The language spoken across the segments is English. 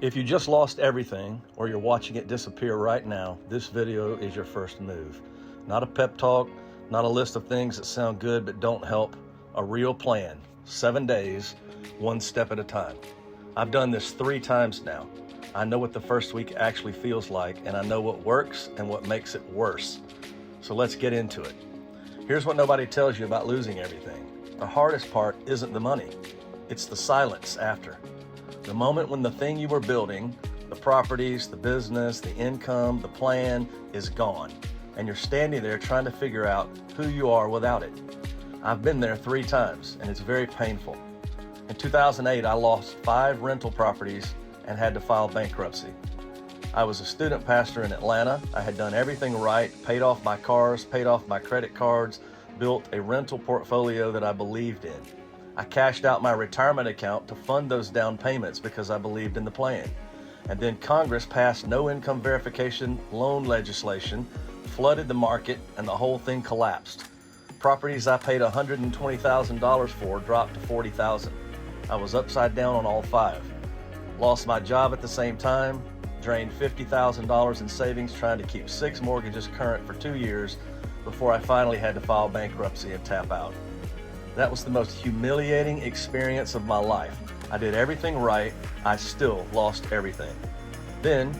If you just lost everything or you're watching it disappear right now, this video is your first move. Not a pep talk, not a list of things that sound good but don't help. A real plan. 7 days, one step at a time. I've done this 3 times now. I know what the first week actually feels like, and I know what works and what makes it worse. So let's get into it. Here's what nobody tells you about losing everything. The hardest part isn't the money. It's the silence after. The moment when the thing you were building, the properties, the business, the income, the plan is gone, and you're standing there trying to figure out who you are without it. I've been there 3 times, and it's very painful. In 2008, I lost 5 rental properties and had to file bankruptcy. I was a student pastor in Atlanta. I had done everything right, paid off my cars, paid off my credit cards, built a rental portfolio that I believed in. I cashed out my retirement account to fund those down payments because I believed in the plan. And then Congress passed no income verification loan legislation, flooded the market, and the whole thing collapsed. Properties I paid $120,000 for dropped to $40,000. I was upside down on all 5. Lost my job at the same time, drained $50,000 in savings trying to keep 6 mortgages current for 2 years before I finally had to file bankruptcy and tap out. That was the most humiliating experience of my life. I did everything right. I still lost everything. Then,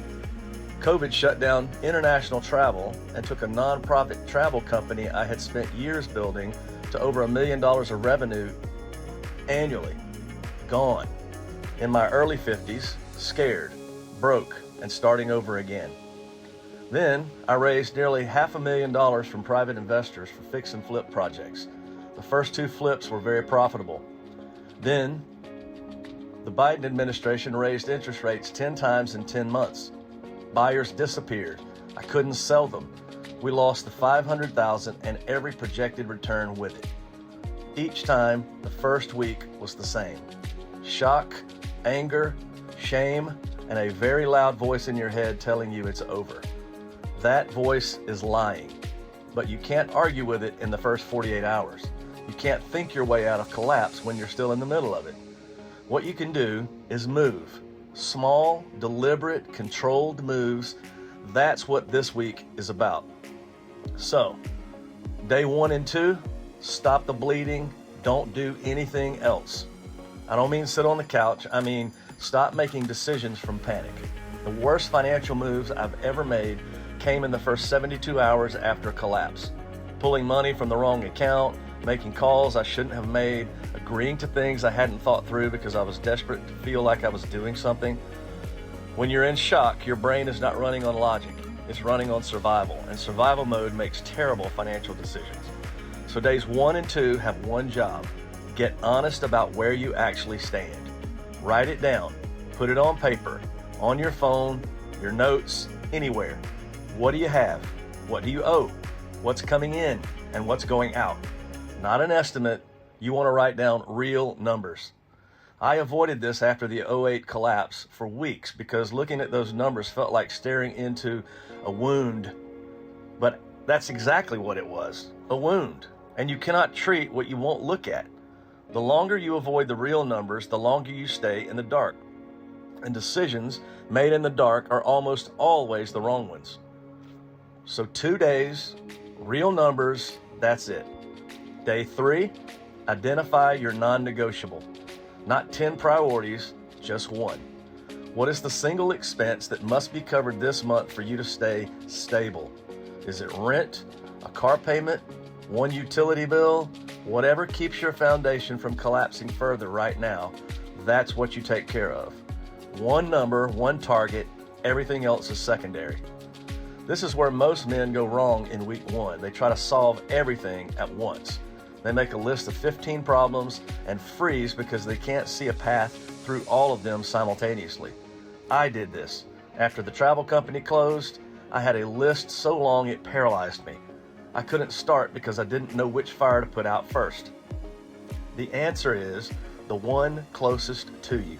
COVID shut down international travel and took a nonprofit travel company I had spent years building to over $1 million of revenue annually. Gone. In my early 50s, scared, broke, and starting over again. Then, I raised nearly $500,000 from private investors for fix and flip projects. The first 2 flips were very profitable. Then, the Biden administration raised interest rates 10 times in 10 months. Buyers disappeared. I couldn't sell them. We lost the $500,000 and every projected return with it. Each time, the first week was the same. Shock, anger, shame, and a very loud voice in your head telling you it's over. That voice is lying, but you can't argue with it in the first 48 hours. You can't think your way out of collapse when you're still in the middle of it. What you can do is move. Small, deliberate, controlled moves. That's what this week is about. So, day 1 and 2, stop the bleeding. Don't do anything else. I don't mean sit on the couch. I mean, stop making decisions from panic. The worst financial moves I've ever made came in the first 72 hours after a collapse. Pulling money from the wrong account, making calls I shouldn't have made, agreeing to things I hadn't thought through because I was desperate to feel like I was doing something. When you're in shock, your brain is not running on logic. It's running on survival, and survival mode makes terrible financial decisions. So days 1 and 2 have one job. Get honest about where you actually stand. Write it down. Put it on paper, on your phone, your notes, anywhere. What do you have? What do you owe? What's coming in and what's going out? Not an estimate. You want to write down real numbers. I avoided this after the '08 collapse for weeks because looking at those numbers felt like staring into a wound. But that's exactly what it was, a wound. And you cannot treat what you won't look at. The longer you avoid the real numbers, the longer you stay in the dark. And decisions made in the dark are almost always the wrong ones. So 2 days, real numbers, that's it. Day 3, identify your non-negotiable. Not 10 priorities, just 1. What is the single expense that must be covered this month for you to stay stable? Is it rent, a car payment, 1 utility bill? Whatever keeps your foundation from collapsing further right now, that's what you take care of. 1 number, 1 target, everything else is secondary. This is where most men go wrong in week 1. They try to solve everything at once. They make a list of 15 problems and freeze because they can't see a path through all of them simultaneously. I did this. After the travel company closed, I had a list so long it paralyzed me. I couldn't start because I didn't know which fire to put out first. The answer is the one closest to you.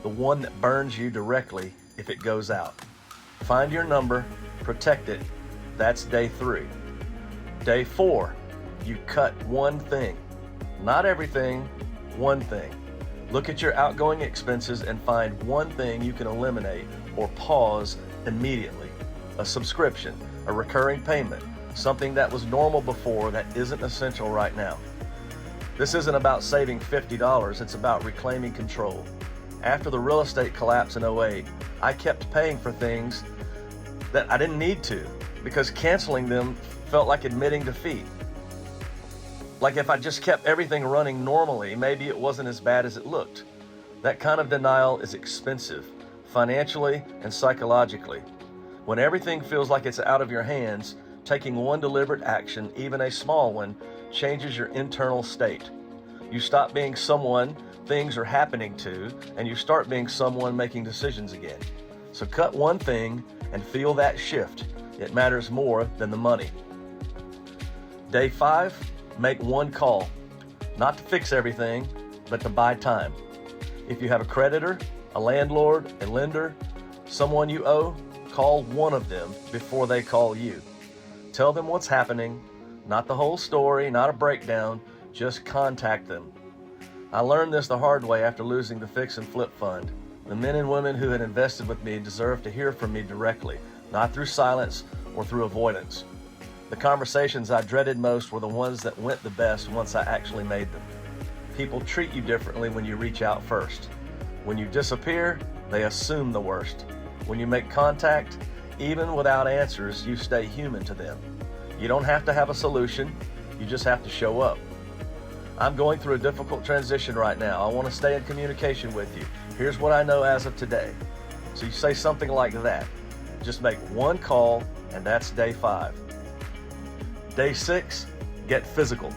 The one that burns you directly if it goes out. Find your number, protect it. That's day 3. Day 4, you cut one thing. Not everything, one thing. Look at your outgoing expenses and find one thing you can eliminate or pause immediately. A subscription, a recurring payment, something that was normal before that isn't essential right now. This isn't about saving $50, it's about reclaiming control. After the real estate collapse in '08, I kept paying for things that I didn't need to because canceling them felt like admitting defeat. Like if I just kept everything running normally, maybe it wasn't as bad as it looked. That kind of denial is expensive, financially and psychologically. When everything feels like it's out of your hands, taking one deliberate action, even a small one, changes your internal state. You stop being someone things are happening to, and you start being someone making decisions again. So cut one thing and feel that shift. It matters more than the money. Day 5, make one call. Not to fix everything, but to buy time. If you have a creditor, a landlord, a lender, someone you owe, call one of them before they call you. Tell them what's happening, not the whole story, not a breakdown, just contact them. I learned this the hard way after losing the fix and flip fund. The men and women who had invested with me deserve to hear from me directly, not through silence or through avoidance. The conversations I dreaded most were the ones that went the best once I actually made them. People treat you differently when you reach out first. When you disappear, they assume the worst. When you make contact, even without answers, you stay human to them. You don't have to have a solution, you just have to show up. I'm going through a difficult transition right now. I want to stay in communication with you. Here's what I know as of today. So you say something like that. Just make one call, and that's day 5. Day 6, get physical.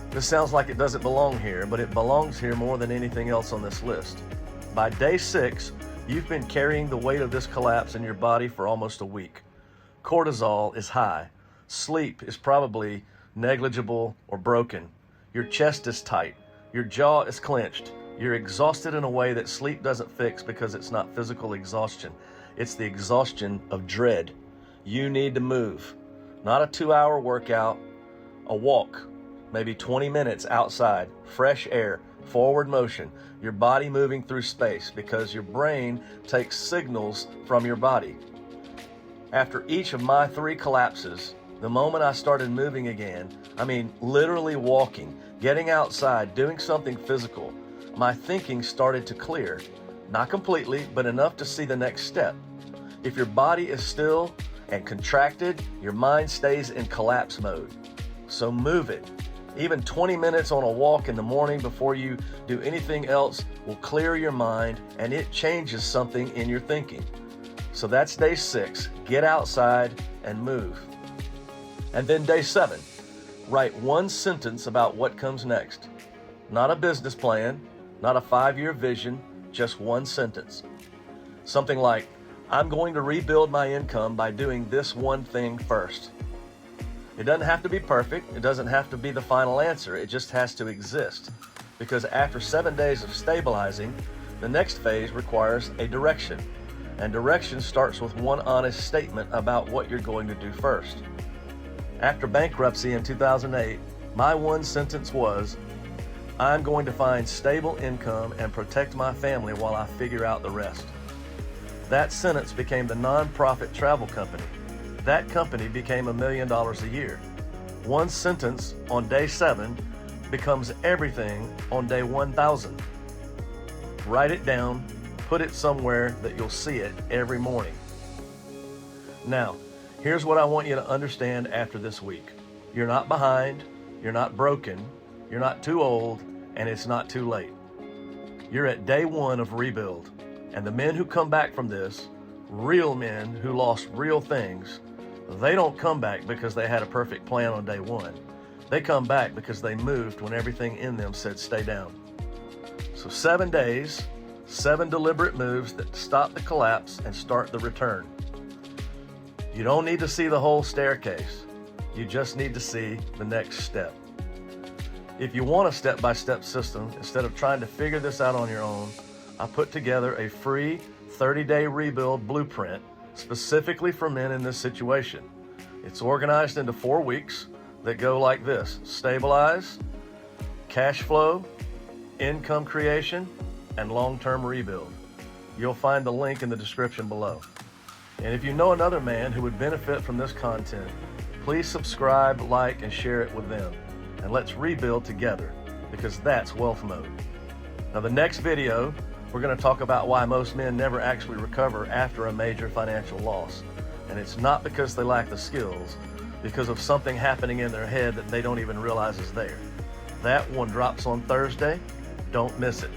This sounds like it doesn't belong here, but it belongs here more than anything else on this list. By day 6, you've been carrying the weight of this collapse in your body for almost a week. Cortisol is high. Sleep is probably negligible or broken. Your chest is tight. Your jaw is clenched. You're exhausted in a way that sleep doesn't fix because it's not physical exhaustion. It's the exhaustion of dread. You need to move. Not a 2-hour workout, a walk, maybe 20 minutes outside, fresh air, forward motion, your body moving through space because your brain takes signals from your body. After each of my 3 collapses, the moment I started moving again, literally walking, getting outside, doing something physical, my thinking started to clear. Not completely, but enough to see the next step. If your body is still and contracted, your mind stays in collapse mode. So move it. Even 20 minutes on a walk in the morning before you do anything else will clear your mind, and it changes something in your thinking. So that's day 6. Get outside and move. And then day 7, write one sentence about what comes next. Not a business plan, not a 5-year vision, just one sentence. Something like, I'm going to rebuild my income by doing this one thing first. It doesn't have to be perfect. It doesn't have to be the final answer. It just has to exist. Because after 7 days of stabilizing, the next phase requires a direction. And direction starts with one honest statement about what you're going to do first. After bankruptcy in 2008, my one sentence was, I'm going to find stable income and protect my family while I figure out the rest. That sentence became the nonprofit travel company. That company became $1 million a year. One sentence on day 7 becomes everything on day 1,000. Write it down, put it somewhere that you'll see it every morning. Now, here's what I want you to understand after this week. You're not behind, you're not broken, you're not too old, and it's not too late. You're at day 1 of rebuild, and the men who come back from this, real men who lost real things, they don't come back because they had a perfect plan on day 1. They come back because they moved when everything in them said stay down. So 7 days, 7 deliberate moves that stop the collapse and start the return. You don't need to see the whole staircase. You just need to see the next step. If you want a step-by-step system, instead of trying to figure this out on your own, I put together a free 30-day rebuild blueprint specifically for men in this situation. It's organized into 4 weeks that go like this: stabilize, cash flow, income creation, and long-term rebuild. You'll find the link in the description below. And if you know another man who would benefit from this content, please subscribe, like, and share it with them. And let's rebuild together, because that's wealth mode. Now, the next video, we're going to talk about why most men never actually recover after a major financial loss. And it's not because they lack the skills, because of something happening in their head that they don't even realize is there. That one drops on Thursday. Don't miss it.